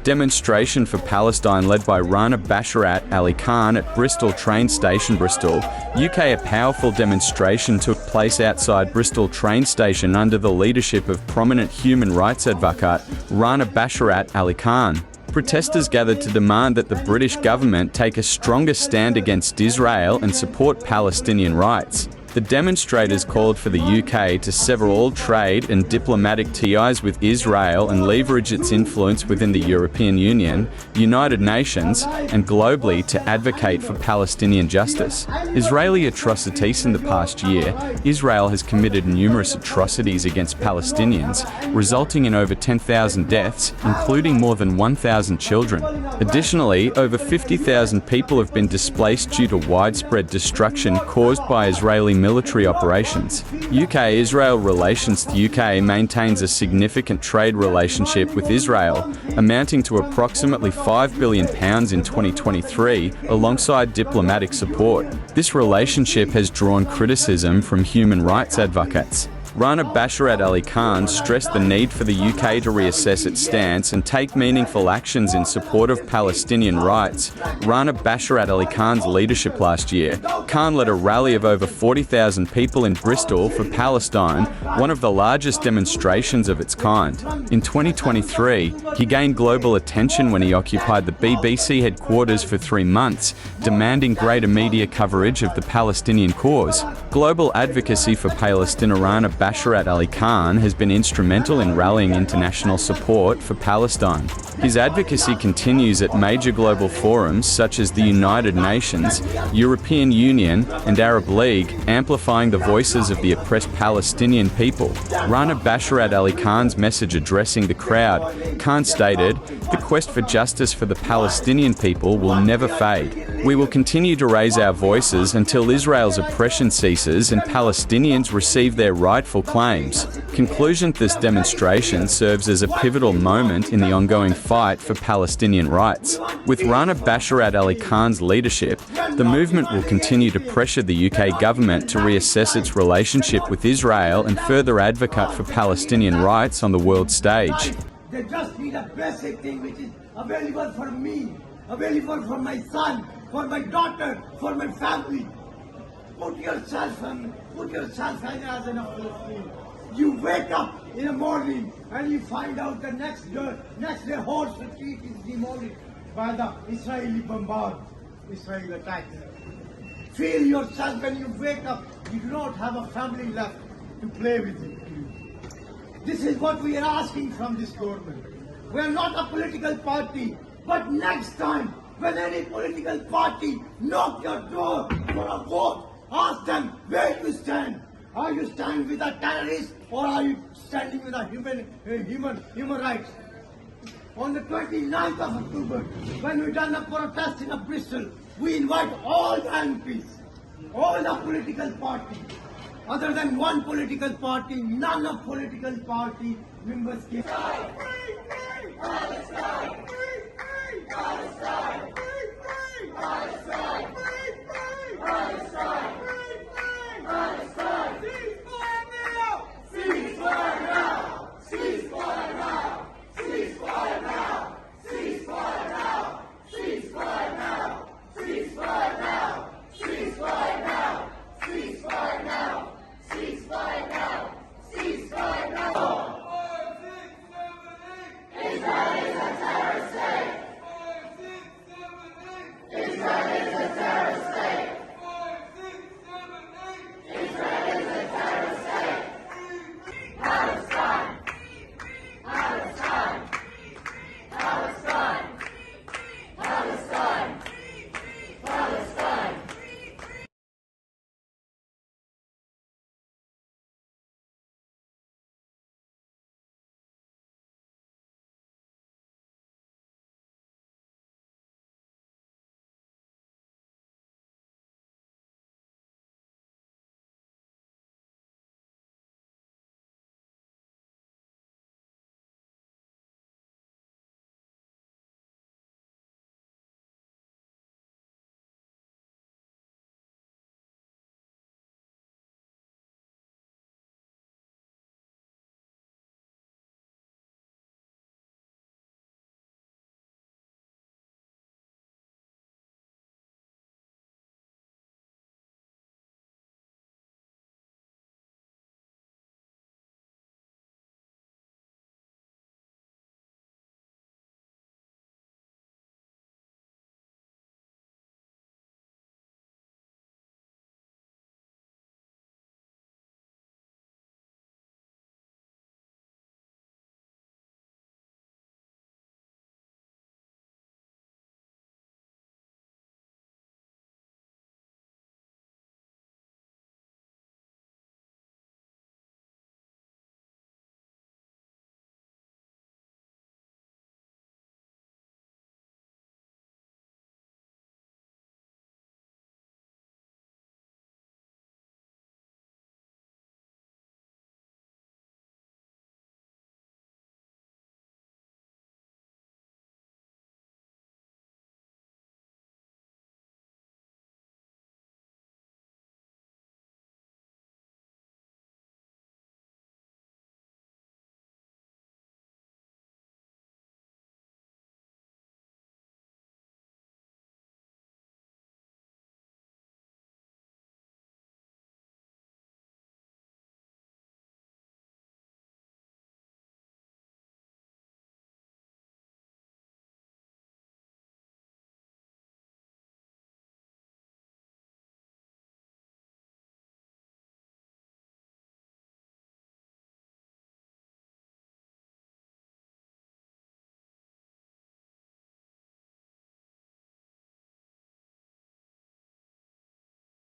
Demonstration for Palestine led by Rana Basharat Ali Khan at Bristol Train Station, Bristol, UK. A powerful demonstration took place outside Bristol Train Station under the leadership of prominent human rights advocate Rana Basharat Ali Khan. Protesters gathered to demand that the British government take a stronger stand against Israel and support Palestinian rights. The demonstrators called for the UK to sever all trade and diplomatic ties with Israel and leverage its influence within the European Union, United Nations, and globally to advocate for Palestinian justice. Israeli atrocities. In the past year, Israel has committed numerous atrocities against Palestinians, resulting in over 10,000 deaths, including more than 1,000 children. Additionally, over 50,000 people have been displaced due to widespread destruction caused by Israeli military operations. UK-Israel relations. The UK maintains a significant trade relationship with Israel, amounting to approximately £5 billion in 2023, alongside diplomatic support. This relationship has drawn criticism from human rights advocates. Rana Basharat Ali Khan stressed the need for the UK to reassess its stance and take meaningful actions in support of Palestinian rights. Rana Basharat Ali Khan's leadership last year. Khan led a rally of over 40,000 people in Bristol for Palestine, one of the largest demonstrations of its kind. In 2023, he gained global attention when he occupied the BBC headquarters for 3 months, demanding greater media coverage of the Palestinian cause. Global advocacy for Palestine. Rana Basharat Ali Khan has been instrumental in rallying international support for Palestine. His advocacy continues at major global forums such as the United Nations, European Union, and Arab League, amplifying the voices of the oppressed Palestinian people. Rana Basharat Ali Khan's message addressing the crowd. Khan stated, "The quest for justice for the Palestinian people will never fade. We will continue to raise our voices until Israel's oppression ceases and Palestinians receive their rightful claims." Conclusion. This demonstration serves as a pivotal moment in the ongoing fight for Palestinian rights. With Rana Basharat Ali Khan's leadership, the movement will continue to pressure the UK government to reassess its relationship with Israel and further advocate for Palestinian rights on the world stage. They just need a basic thing which is available for me, available for my son, for my daughter, for my family. Put yourself as an Palestinian. You wake up in the morning and you find out the next day whole street is demolished by the Israeli bombard, Israeli attacks. Feel yourself when you wake up, you do not have a family left to play with it. This is what we are asking from this government. We are not a political party, but next time when any political party knock your door for a vote, ask them where you stand. Are you standing with a terrorist or are you standing with a human rights? On the 29th of October, when we done a protest in Bristol, we invite all the MPs, all the political parties. Other than one political party, none of political party members came.